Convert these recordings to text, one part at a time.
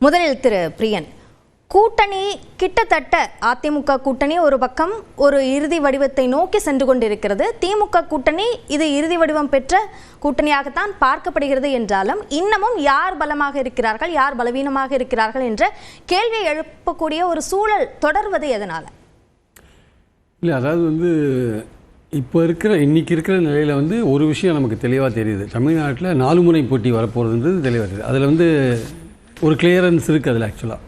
முதலில் திரு பிரியன், கூட்டணி கிட்டத்தட்ட அதிமுக கூட்டணி ஒரு பக்கம் ஒரு இறுதி வடிவத்தை நோக்கி சென்று கொண்டிருக்கிறது. திமுக கூட்டணி இது இறுதி வடிவம் பெற்ற கூட்டணியாகத்தான் பார்க்கப்படுகிறது என்றாலும் இன்னமும் யார் பலமாக இருக்கிறார்கள், யார் பலவீனமாக இருக்கிறார்கள் என்ற கேள்வியை எழுப்பக்கூடிய ஒரு சூழல் தொடர்வது எதனால? இல்லை, அதாவது இப்போ இன்னைக்கு இருக்கிற நிலையில் ஒரு விஷயம் நமக்கு தெளிவாக தெரியுது. தமிழ்நாட்டில் 4 முறை போட்டி வரப்போகிறதுன்றது தெளிவாக தெரியுது. அதில் ஒரு கிளியரன்ஸ் இருக்குது. அதில் ஆக்சுவலாக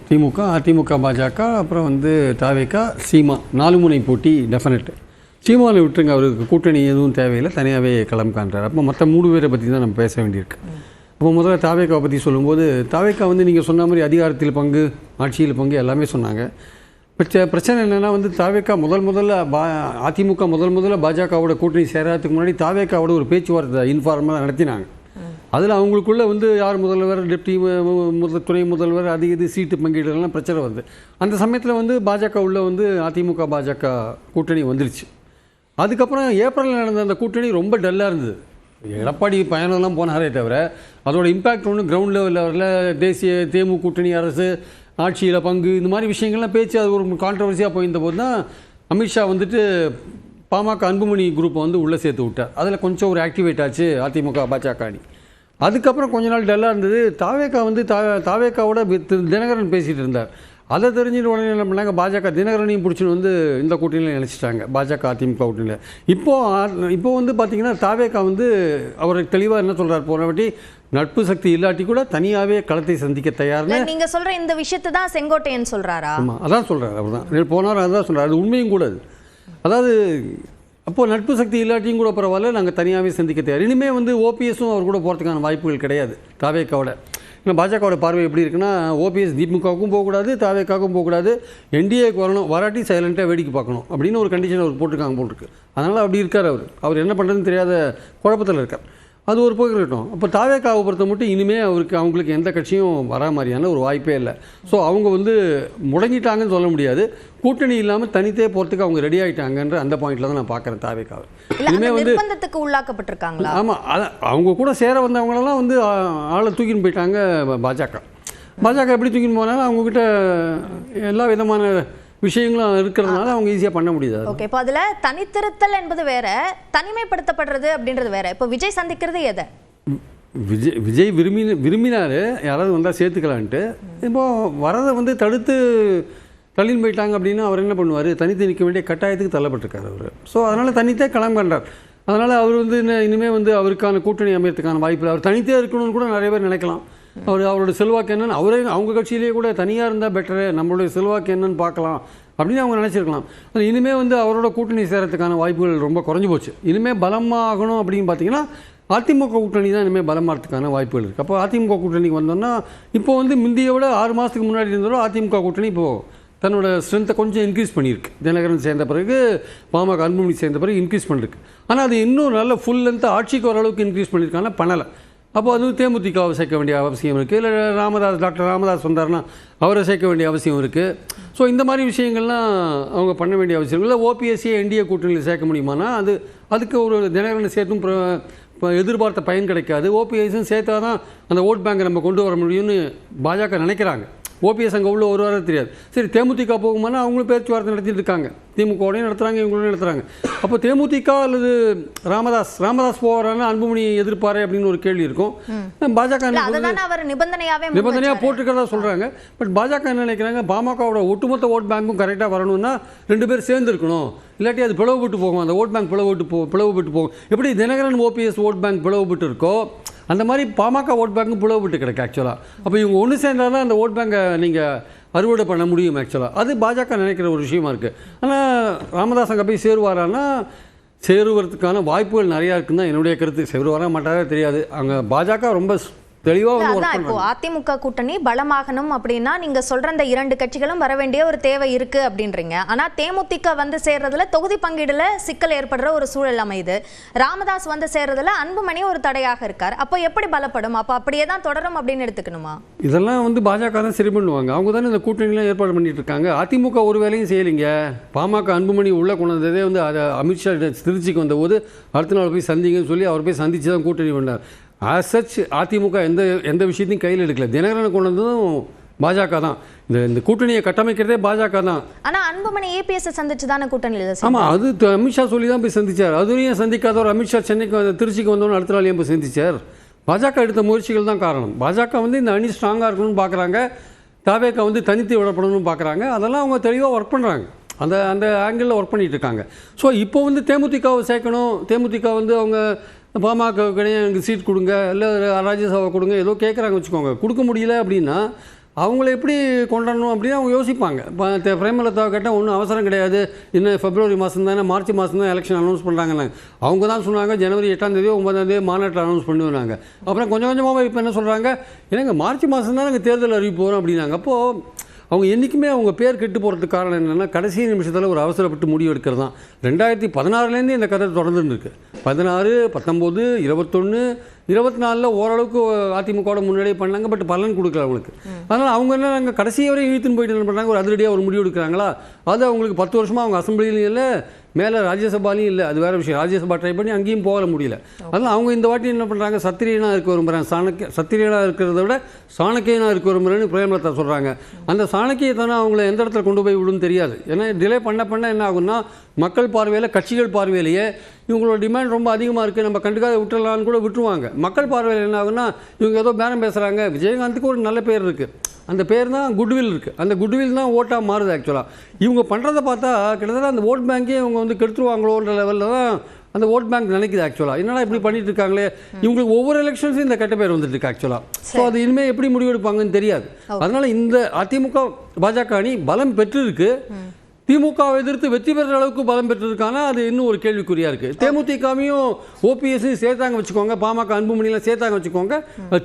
திமுக, அதிமுக, பாஜக, அப்புறம் தாவேகா, சீமா 4 முனை போட்டி டெஃபினட்டு. சீமாவில் விட்டுருங்க, அவருக்கு கூட்டணி எதுவும் தேவையில்லை, தனியாகவே களம் காண்றார். அப்போ மற்ற 3 பேரை பற்றி தான் நம்ம பேச வேண்டியிருக்கு. அப்போ முதல்ல தாவேக்காவை பற்றி சொல்லும்போது, தாவேக்கா நீங்கள் சொன்ன மாதிரி அதிகாரத்தில் பங்கு, ஆட்சியில் பங்கு எல்லாமே சொன்னாங்க. பிரச்சனை என்னென்னா தாவேக்கா முதல்ல அதிமுக முதல்ல பாஜகவோட கூட்டணி சேராதுக்கு முன்னாடி தாவேக்காவோட ஒரு பேச்சுவார்த்தை இன்ஃபார்மலாக நடத்தினாங்க. அதில் அவங்களுக்குள்ளே யார் முதல்வர், டெப்டி துணை முதல்வர், இது சீட்டு பங்கீடுகள்லாம் பிரச்சனை வருது. அந்த சமயத்தில் பாஜக உள்ள அதிமுக பாஜக கூட்டணி வந்துருச்சு. அதுக்கப்புறம் ஏப்ரலில் நடந்த அந்த கூட்டணி ரொம்ப டல்லாக இருந்தது. எடப்பாடி பயணம்லாம் போனாரே தவிர அதோட இம்பேக்ட் ஒன்றும் கிரவுண்ட் லெவலில் வரல. தேசிய தேமு கூட்டணி அரசு, ஆட்சியில் பங்கு, இந்த மாதிரி விஷயங்கள்லாம் பேச்சு அது ஒரு கான்ட்ரவர்சியாக போயிருந்த போது தான் அமித்ஷா பாமக அன்புமணி குரூப்பை உள்ளே சேர்த்து விட்டார். அதில் கொஞ்சம் ஒரு ஆக்டிவேட் ஆச்சு அதிமுக பாஜக அணி. அதுக்கப்புறம் கொஞ்ச நாள் டல்லாக இருந்தது. தாவேக்காவோட தினகரன் பேசிகிட்டு இருந்தார். அதை தெரிஞ்சுட்டு உடனே என்ன பண்ணாங்க, பாஜக தினகரனையும் பிடிச்சின்னு இந்த கூட்டணியில் நினச்சிட்டாங்க, பாஜக அதிமுக கூட்டணியில். இப்போ பார்த்தீங்கன்னா தாவேக்கா அவருக்கு தெளிவாக என்ன சொல்கிறார், போன வாட்டி நட்பு சக்தி இல்லாட்டி கூட தனியாகவே களத்தை சந்திக்க தயார்னு நீங்க சொல்ற இந்த விஷயத்தை தான் செங்கோட்டையன் சொல்கிறாரா? ஆமாம், அதான் சொல்கிறார். அவர் தான் போனார், அதுதான் சொல்கிறார். அது உண்மையும் கூட. அதாவது அப்போது நட்பு சக்தி இல்லாட்டியும் கூட பரவாயில்ல, நாங்கள் தனியாகவே சந்திக்க தயார். இனிமேல் ஓபிஎஸும் அவர் கூட போகிறதுக்கான வாய்ப்புகள் கிடையாது தாவேக்காவோட. ஏன்னா பாஜகவோட பார்வை எப்படி இருக்குன்னா, ஓபிஎஸ் திமுகவுக்கும் போகக்கூடாது, தாவேக்காவுக்கும் போகக்கூடாது, என்டிஏக்கு வரணும், வராட்டி சைலண்ட்டாக வேடிக்கை பார்க்கணும் அப்படின்னு ஒரு கண்டிஷன் அவர் போட்டிருக்கு. அதனால் அப்படி இருக்கார். அவர் என்ன பண்ணுறதுன்னு தெரியாத குழப்பத்தில் இருக்கார். அது ஒரு போய்கிட்டோம். அப்போ தாவேக்காவை பொறுத்த மட்டும் இனிமேல் அவங்களுக்கு எந்த கட்சியும் வரா மாதிரியான ஒரு வாய்ப்பே இல்லை. ஸோ அவங்க முடங்கிட்டாங்கன்னு சொல்ல முடியாது. கூட்டணி இல்லாமல் தனித்தே போகிறதுக்கு அவங்க ரெடி ஆகிட்டாங்கன்ற அந்த பாயிண்டில் தான் நான் பார்க்குறேன் தாவேக்காவை. இனிமேல் நிர்பந்தத்துக்கு உள்ளாக்கப்பட்டிருக்காங்களா? ஆமாம், அவங்க கூட சேர வந்தவங்களெல்லாம் ஆளை தூக்கின்னு போயிட்டாங்க பாஜக. எப்படி தூக்கின்னு போனாலும் அவங்கக்கிட்ட எல்லா விதமான விஷயங்களும் இருக்கிறதுனால அவங்க ஈஸியாக பண்ண முடியாது. ஓகே, இப்போ அதில் தனித்திருத்தல் என்பது வேற, தனிமைப்படுத்தப்படுறது அப்படின்றது வேற. இப்போ விஜய் சந்திக்கிறது எதை? விஜய் விரும்பினார் யாராவது வந்தால் சேர்த்துக்கலான்ட்டு. இப்போது வரதை தடுத்து தள்ளின்னு போயிட்டாங்க அப்படின்னா அவர் என்ன பண்ணுவார், தனித்து நிற்க வேண்டிய கட்டாயத்துக்கு தள்ளப்பட்டிருக்கார் அவர். ஸோ அதனால் தனித்தே கிளம்புறார். அதனால் அவர் இனிமேல் அவருக்கான கூட்டணி அமையறதுக்கான வாய்ப்பில் அவர் தனித்தே இருக்கணும்னு கூட நிறைய பேர் நினைக்கலாம். அவரோட செல்வாக்கு என்னன்னு அவங்க கட்சியிலேயே கூட தனியாக இருந்தால் பெட்டரு, நம்மளுடைய செல்வாக்கு என்னன்னு பார்க்கலாம் அப்படின்னு அவங்க நினச்சிருக்கலாம். அது இனிமேல் அவரோட கூட்டணி சேரத்துக்கான வாய்ப்புகள் ரொம்ப குறைஞ்சி போச்சு. இனிமேல் பலமாகணும் அப்படின்னு பார்த்தீங்கன்னா அதிமுக கூட்டணி தான் இனிமேல் பலமாகிறதுக்கான வாய்ப்புகள் இருக்குது. அப்போ அதிமுக கூட்டணிக்கு வந்தோம்னா இப்போ முந்தியை விட 6 மாதத்துக்கு முன்னாடி இருந்தாலும் அதிமுக கூட்டணி இப்போது தன்னோட ஸ்ட்ரென்த்தை கொஞ்சம் இன்க்ரீஸ் பண்ணியிருக்கு. தினகரன் சேர்ந்த பிறகு, பாமக அன்புமணி சேர்ந்த பிறகு இன்க்ரீஸ் பண்ணிருக்கு. ஆனால் அது இன்னும் நல்ல ஃபுல் லென்த்து ஆட்சிக்கு ஓரளவுக்கு இன்க்ரீஸ் பண்ணியிருக்காங்கன்னா பண்ணலை. அப்போ தேமுதிகவை சேர்க்க வேண்டிய அவசியம் இருக்குது. இல்லை டாக்டர் ராமதாஸ் வந்தார்னா அவரை சேர்க்க வேண்டிய அவசியம் இருக்குது. ஸோ இந்த மாதிரி விஷயங்கள்லாம் அவங்க பண்ண வேண்டிய அவசியம் இல்லை. ஓபிஎஸ்சியை என்டிஏ கூட்டணியில் சேர்க்க முடியுமானா அதுக்கு ஒரு தினகரனை சேர்த்தும் எதிர்பார்த்த பயன் கிடைக்காது. ஓபிஎஸும் சேர்த்தா தான் அந்த ஓட் பேங்கை நம்ம கொண்டு வர முடியும்னு பாஜக நினைக்கிறாங்க. ஓபிஎஸ் அங்கே உள்ள ஒரு வாரம் தெரியாது. சரி, தேமுதிக போகுமானா அவங்களும் பேச்சுவார்த்தை நடத்திட்டு இருக்காங்க. திமுகவோடையும் நடத்துகிறாங்க, இவங்களோட நடத்துகிறாங்க. அப்போ தேமுதிக அல்லது ராமதாஸ் போகிறான்னு அன்புமணி எதிர்ப்பாரு அப்படின்னு ஒரு கேள்வி இருக்கும். பாஜக நிபந்தனையாக போட்டிருக்கிறதா சொல்கிறாங்க. பட் பாஜக என்ன நினைக்கிறாங்க, பாமகவோட ஒட்டுமொத்த ஓட் பேங்க்கும் கரெக்டாக வரணும்னா 2 பேர் சேர்ந்து இருக்கணும், இல்லாட்டி அது பிளவுபட்டு போகும். அந்த ஓட் பேங்க் பிளவுபட்டு போகும். எப்படி தினகரன் ஓபிஎஸ் ஓட் பேங்க் பிளவுபட்டு இருக்கோ அந்த மாதிரி பாமக ஓட் பேங்க்கும் பிளவுபட்டு கிடக்கு ஆக்சுவலாக. அப்போ இவங்க ஒன்று சேர்ந்தால் தான் அந்த ஓட் பேங்கை நீங்கள் அறுவடை பண்ண முடியும் ஆக்சுவலாக. அது பாஜக நினைக்கிற ஒரு விஷயமா இருக்குது. ஆனால் ராமதாஸ் அங்கே போய் சேருவாரான்னா சேருவதற்கான வாய்ப்புகள் நிறையா இருக்குன்னு தான் என்னுடைய கருத்து. சேருவாரா மாட்டாரே தெரியாது. அங்கே பாஜக ரொம்ப தெளிவாக இப்போ அதிமுக கூட்டணி பலமாகணும் அப்படின்னா நீங்க சொல்ற அந்த 2 கட்சிகளும் வர வேண்டிய ஒரு தேவை இருக்கு அப்படின்றீங்க. ஆனா தேமுதிக சேர்றதுல தொகுதி பங்கீடுல சிக்கல் ஏற்படுற ஒரு சூழல் அமையுது. ராமதாஸ் சேர்றதுல அன்புமணி ஒரு தடையாக இருக்கார். அப்போ எப்படி பலப்படும்? அப்போ அப்படியே தான் தொடரும் அப்படின்னு எடுத்துக்கணுமா? இதெல்லாம் பாஜக தான் சரி பண்ணுவாங்க. அவங்க தானே இந்த கூட்டணிலாம் ஏற்பாடு பண்ணிட்டு இருக்காங்க. அதிமுக ஒரு வேலையும் செய்யலைங்க. பாமக அன்புமணி உள்ள கொண்டு வந்ததே அதை அமித்ஷா திருச்சிக்கு வந்தபோது அடுத்த நாள் போய் சந்திங்கன்னு சொல்லி அவர் போய் சந்திச்சு தான் கூட்டணி பண்ணார். ஆஸ் சச் அதிமுக எந்த விஷயத்தையும் கையில் எடுக்கல. தினகரனை கொண்டு வந்ததும் பாஜக தான். இந்த கூட்டணியை கட்டமைக்கிறதே பாஜக தான். ஆனா அன்புமணி ஏபிஎஸ் சந்திச்சு தானே கூட்டணியில். ஆமாம், அது அமித்ஷா சொல்லி தான் போய் சந்திச்சார். அதுவும் சந்திக்காதவர் அமித்ஷா சென்னைக்கு திருச்சிக்கு வந்தோன்னு அடுத்த நாள் ஏன் போய் சந்திச்சார்? பாஜக எடுத்த முயற்சிகள் தான் காரணம். பாஜக இந்த அணி ஸ்ட்ராங்காக இருக்கணும்னு பார்க்குறாங்க, தாவேக்கா தனித்து விடப்படணும்னு பார்க்குறாங்க. அதெல்லாம் அவங்க தெளிவாக ஒர்க் பண்ணுறாங்க, அந்த ஆங்கிளில் ஒர்க் பண்ணிகிட்டு இருக்காங்க. ஸோ இப்போ தேமுதிகவை சேர்க்கணும், தேமுதிக அவங்க பாமக கிடையாது எனக்கு சீட் கொடுங்க, இல்லை ராஜ்யசபா கொடுங்க, ஏதோ கேட்குறாங்க வச்சுக்கோங்க. கொடுக்க முடியல அப்படின்னா அவங்கள எப்படி கொண்டாடணும் அப்படின்னு அவங்க யோசிப்பாங்க. இப்போ பிரேமலதாவை கேட்டால் ஒன்றும் அவசரம் கிடையாது, இன்னும் பிப்ரவரி மாதம் தானே, மார்ச் மாதம் தான் எலெக்ஷன் அனௌன்ஸ் பண்ணுறாங்கன்னு அவங்க தான் சொன்னாங்க. ஜனவரி 8ஆம் தேதியோ 9ஆம் தேதியோ மாநாட்டில் அனௌன்ஸ் பண்ணுவாங்க. அப்புறம் கொஞ்சம் கொஞ்சமாக இப்போ என்ன சொல்கிறாங்க, எனக்கு மார்ச் மாதம் தான் நாங்கள் தேர்தல் அறிவிப்பு வரும் அப்படின்னாங்க. அப்போது அவங்க என்றைக்குமே அவங்க பேர் கெட்டு போகிறதுக்கு காரணம் என்னென்னா கடைசி நிமிஷத்தில் ஒரு அவசரப்பட்டு முடிவு எடுக்கிறது தான். 2016 இந்த கதை தொடர்ந்துன்னு இருக்குது. 16, 19, 21, 24 ஓரளவுக்கு அதிமுகவோட முன்னாடியே பண்ணாங்க. பட் பலன் கொடுக்கல அவங்களுக்கு. அதனால் அவங்க என்ன நாங்கள் கடைசி வரை இழுத்துன்னு போயிட்டு என்ன பண்ணுறாங்க, ஒரு அதிரடியாக ஒரு முடிவு எடுக்கிறாங்களா? அது அவங்களுக்கு 10 வருஷமாக அவங்க அசம்பிளிலையும் இல்லை, மேலே ராஜ்யசபாலையும் இல்லை. அது வேறு விஷயம். ராஜ்யசபா ட்ரை பண்ணி அங்கேயும் போக முடியல. அதனால் அவங்க இந்த வாட்டி என்ன பண்ணுறாங்க, சத்திரியனாக இருக்க விரும்புகிறாங்க. சத்திரியனாக இருக்கிறத விட சாணக்கியனாக இருக்க விரும்புகிறேன்னு பிரேமலதா சொல்கிறாங்க. அந்த சாணக்கியத்தானே அவங்கள எந்த இடத்துல கொண்டு போய் விடுன்னு தெரியாது. ஏன்னா டிலே பண்ண என்ன ஆகுன்னா, மக்கள் பார்வையில் கட்சிகள் பார்வையிலேயே இவங்களோட டிமாண்ட் ரொம்ப அதிகமாக இருக்குது, நம்ம கண்டுக்காத விட்டுடலான்னு கூட விட்டுருவாங்க. மக்கள் பார்வையில் என்ன ஆகுன்னா, இவங்க ஏதோ பேரம் பேசுகிறாங்க. விஜயகாந்துக்கு ஒரு நல்ல பேர் இருக்குது, அந்த பேர் தான் குட்வில் இருக்குது. அந்த குட்வில் தான் ஓட்டாக மாறுது. ஆக்சுவலாக இவங்க பண்ணுறதை பார்த்தா கிட்டத்தட்ட அந்த ஓட் பேங்கே இவங்க கெடுத்துருவாங்களோன்ற லெவலில் தான் அந்த ஓட் பேங்க் நினைக்குது. ஆக்சுவலாக என்னடா இப்படி பண்ணிட்டு இருக்காங்களே, இவங்களுக்கு ஒவ்வொரு எலெக்ஷன்ஸும் இந்த கெட்ட பேர் வந்துட்டு இருக்கு ஆக்சுவலாக. ஸோ அது இனிமேல் எப்படி முடிவெடுப்பாங்கன்னு தெரியாது. அதனால் இந்த அதிமுக பாஜக அணி பலம் பெற்றிருக்கு. திமுகவை எதிர்த்து வெற்றி பெறுற அளவுக்கு பலம் பெற்றிருக்கானா அது இன்னும் ஒரு கேள்விக்குறியாக இருக்குது. தேமுதிகவையும் ஓபிஎஸ்ஸையும் சேர்த்தாங்க வச்சுக்கோங்க, பாமக அன்புமணியெல்லாம் சேர்த்தாங்க வச்சுக்கோங்க,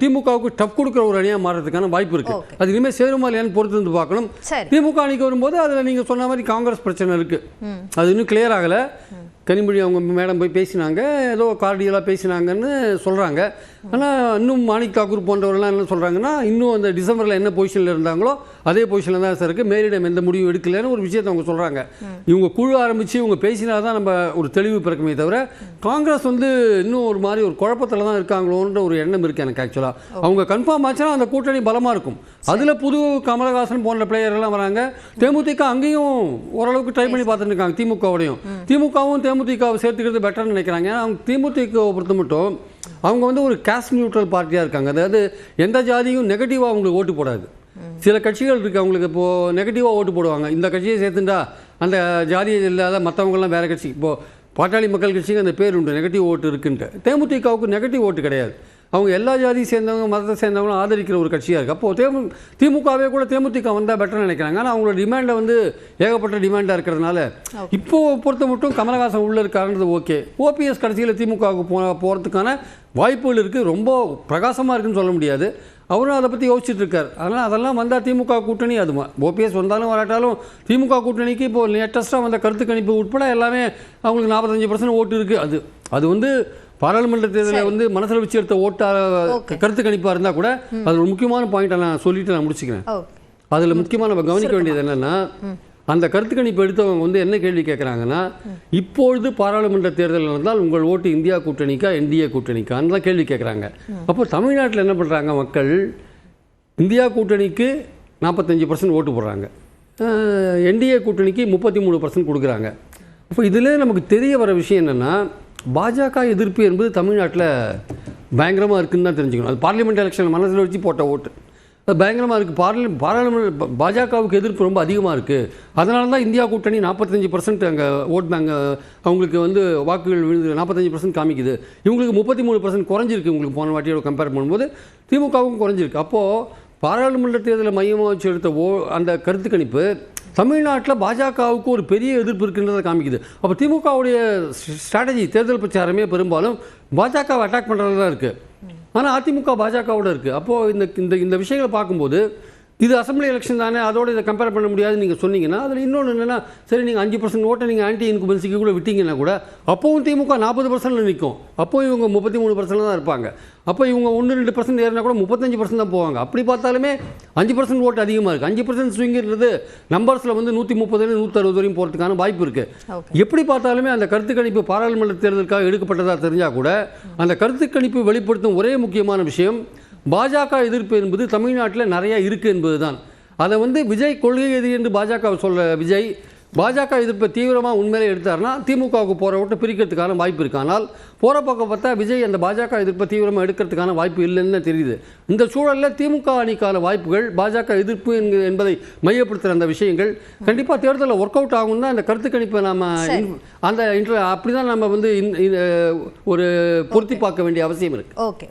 திமுகவுக்கு டஃப் கொடுக்குற ஒரு அணியாக மாறதுக்கான வாய்ப்பு இருக்குது. அது இனிமேல் சேருமா இல்லையான்னு பொறுத்து வந்து பார்க்கணும். திமுக அணிக்கு வரும்போது அதில் நீங்கள் சொன்ன மாதிரி காங்கிரஸ் பிரச்சனை இருக்குது, அது இன்னும் கிளியர் ஆகலை. கனிமொழி அவங்க மேடம் போய் பேசினாங்க, ஏதோ கார்டியலாக பேசினாங்கன்னு சொல்கிறாங்க. ஆனால் இன்னும் மாணிக் தாக்கூர் போன்றவர்கள்லாம் என்ன சொல்கிறாங்கன்னா, இன்னும் அந்த டிசம்பரில் என்ன பொசிஷனில் இருந்தாங்களோ அதே பொசிஷனில் தான் சார் இருக்குது, மேலிடம் எந்த முடிவும் எடுக்கலன்னு ஒரு விஷயத்தை அவங்க சொல்கிறாங்க. இவங்க குழு ஆரம்பித்து இவங்க பேசினா தான் நம்ம ஒரு தெளிவு பிறக்குமே தவிர, காங்கிரஸ் இன்னும் ஒரு மாதிரி ஒரு குழப்பத்தில் தான் இருக்காங்களோன்ற ஒரு எண்ணம் இருக்குது எனக்கு. ஆக்சுவலாக அவங்க கன்ஃபார்ம் ஆச்சுன்னா அந்த கூட்டணி பலமாக இருக்கும். அதில் புது கமலஹாசன் போன்ற பிளேயர்லாம் வராங்க. தேமுதிக அங்கேயும் ஓரளவுக்கு ட்ரை பண்ணி பார்த்துட்டு இருக்காங்க. திமுகவோடையும் திமுகவும் தேமுதிகவை சேர்த்துக்கிறது பெட்டர்னு நினைக்கிறாங்க. அவங்க திமுகவை பொறுத்த மட்டும் அவங்க ஒரு கேஸ்ட் நியூட்ரல் பார்ட்டியாக இருக்காங்க. அதாவது எந்த ஜாதியும் நெகட்டிவாக அவங்களுக்கு ஓட்டு போடாது. சில கட்சிகள் இருக்குது, அவங்களுக்கு இப்போது நெகட்டிவாக ஓட்டு போடுவாங்க. இந்த கட்சியை சேர்த்துண்டா அந்த ஜாதியை இல்லாத மற்றவங்களாம் வேறு கட்சி. இப்போது பாட்டாளி மக்கள் கட்சிக்கு அந்த பேர் உண்டு, நெகட்டிவ் ஓட்டு இருக்குன்ட்டு. தேமுதிகவுக்கு நெகட்டிவ் ஓட்டு கிடையாது. அவங்க எல்லா ஜாதியை சேர்ந்தவங்க மதத்தை சேர்ந்தவங்களும் ஆதரிக்கிற ஒரு கட்சியாக இருக்குது. அப்போது திமுகவே கூட தேமுதிக வந்தால் பெட்டர்னு நினைக்கிறாங்க. ஆனால் அவங்களோட டிமாண்டை ஏகப்பட்ட டிமாண்டாக இருக்கிறதுனால இப்போது பொறுத்த மட்டும் கமலஹாசன் உள்ளே இருக்காருன்றது ஓகே. ஓபிஎஸ் கடைசியில் திமுகவுக்கு போகிறதுக்கான வாய்ப்புகள் இருக்குது. ரொம்ப பிரகாசமாக இருக்குன்னு சொல்ல முடியாது. அவரும் அதை பற்றி யோசிச்சுட்டு இருக்கார். அதனால் அதெல்லாம் வந்தால் திமுக கூட்டணி, அது ஓபிஎஸ் வந்தாலும் வராட்டாலும் திமுக கூட்டணிக்கு இப்போது லேட்டஸ்ட்டாக வந்த கருத்து கணிப்பு உட்பட எல்லாமே அவங்களுக்கு 45% ஓட்டு இருக்குது. அது பாராளுமன்ற தேர்தலில் மனசில் வச்சு எடுத்த கருத்து கணிப்பாக இருந்தால் கூட அது ஒரு முக்கியமான பாயிண்ட்டை நான் சொல்லிட்டு நான் முடிச்சுக்கிறேன். அதில் முக்கியமாக நம்ம கவனிக்க வேண்டியது என்னென்னா, அந்த கருத்து கணிப்பு எடுத்தவங்க என்ன கேள்வி கேட்குறாங்கன்னா, இப்பொழுது பாராளுமன்ற தேர்தல் நடந்தால் உங்கள் ஓட்டு இந்தியா கூட்டணிக்கா என்டிஏ கூட்டணிக்கான்னு தான் கேள்வி கேட்குறாங்க. அப்போ தமிழ்நாட்டில் என்ன பண்ணுறாங்க, மக்கள் இந்தியா கூட்டணிக்கு 45% ஓட்டு போடுறாங்க, என்டிஏ கூட்டணிக்கு 33% கொடுக்குறாங்க. அப்போ இதில் நமக்கு தெரிய வர விஷயம் என்னென்னா, பாஜக எதிர்ப்பு என்பது தமிழ்நாட்டில் பயங்கரமாக இருக்குதுன்னு தான் தெரிஞ்சுக்கணும். அது பார்லிமெண்ட் எலெக்ஷன் மனசில் வச்சு போட்ட ஓட்டு அது பயங்கரமாக இருக்குது. பாராளுமன்ற பாஜகவுக்கு எதிர்ப்பு ரொம்ப அதிகமாக இருக்குது. அதனால தான் இந்தியா கூட்டணி 45% அங்கே ஓட் பேங்க் அவங்களுக்கு வாக்குகள் விழுந்து 45% காமிக்குது. இவங்களுக்கு 33% குறைஞ்சிருக்கு. உங்களுக்கு போன வாட்டியோட கம்பேர் பண்ணும்போது திமுகவுக்கும் குறைஞ்சிருக்கு. அப்போது பாராளுமன்ற தேர்தலை மையமாக வச்சு எடுத்த அந்த கருத்து கணிப்பு தமிழ்நாட்டில் பாஜகவுக்கு ஒரு பெரிய எதிர்ப்பு இருக்குன்றதை காமிக்குது. அப்போ திமுகவுடைய ஸ்ட்ராட்டஜி தேர்தல் பிரச்சாரமே பெரும்பாலும் பாஜகவை அட்டாக் பண்ணுறது தான் இருக்குது. ஆனால் அதிமுக பாஜகவோட இருக்குது. அப்போது இந்த விஷயங்களை பார்க்கும்போது இது அசம்பிளி எலெக்ஷன் தானே, அதோட இதை கம்பேர் பண்ண முடியாதுன்னு நீங்கள் சொன்னீங்கன்னா, அதில் இன்னொன்று என்னென்னா, சரி நீங்கள் 5% ஓட்டை நீங்கள் ஆன்டி இன்குபன்சிக்கு கூட விட்டீங்கன்னா கூட அப்போவும் திமுக 40%ல் நிற்கும், அப்போ இவங்க 33% தான் இருப்பாங்க. அப்போ இவங்க 1-2% ஏறினா கூட 35% தான் போவாங்க. அப்படி பார்த்தாலுமே 5% ஓட்டு அதிகமாக இருக்குது. 5% ஸ்விங்கிறது நம்பர்ஸில் வந்து 130 160 வரையும் போகிறதுக்கான வாய்ப்பு இருக்குது. எப்படி பார்த்தாலுமே அந்த கருத்து கணிப்பு பாராளுமன்ற தேர்தலுக்காக எடுக்கப்பட்டதாக தெரிஞ்சால் கூட அந்த கருத்து கணிப்பு வெளிப்படுத்தும் ஒரே முக்கியமான விஷயம் பாஜக எதிர்ப்பு என்பது தமிழ்நாட்டில் நிறையா இருக்குது என்பது தான். அதை வந்து விஜய் கொள்கை எதிரி என்று பாஜக சொல்ல விஜய் பாஜக எதிர்ப்பை தீவிரமாக உண்மையிலே எடுத்தார்னா திமுகவுக்கு போகிற ஓட்டை பிரிக்கிறதுக்கான வாய்ப்பு இருக்குது. ஆனால் போகிற பக்கம் பார்த்தா விஜய் அந்த பாஜக எதிர்ப்பை தீவிரமாக எடுக்கிறதுக்கான வாய்ப்பு இல்லைன்னு தெரியுது. இந்த சூழலில் திமுக அணிக்கான வாய்ப்புகள் பாஜக எதிர்ப்பு என்பதை மையப்படுத்துகிற அந்த விஷயங்கள் கண்டிப்பாக தேர்தலில் ஒர்க் அவுட் ஆகும் தான் அந்த கருத்து கணிப்பை நம்ம அந்த அப்படி தான் நம்ம வந்து ஒரு பொருத்தி பார்க்க வேண்டிய அவசியம் இருக்குது. ஓகே.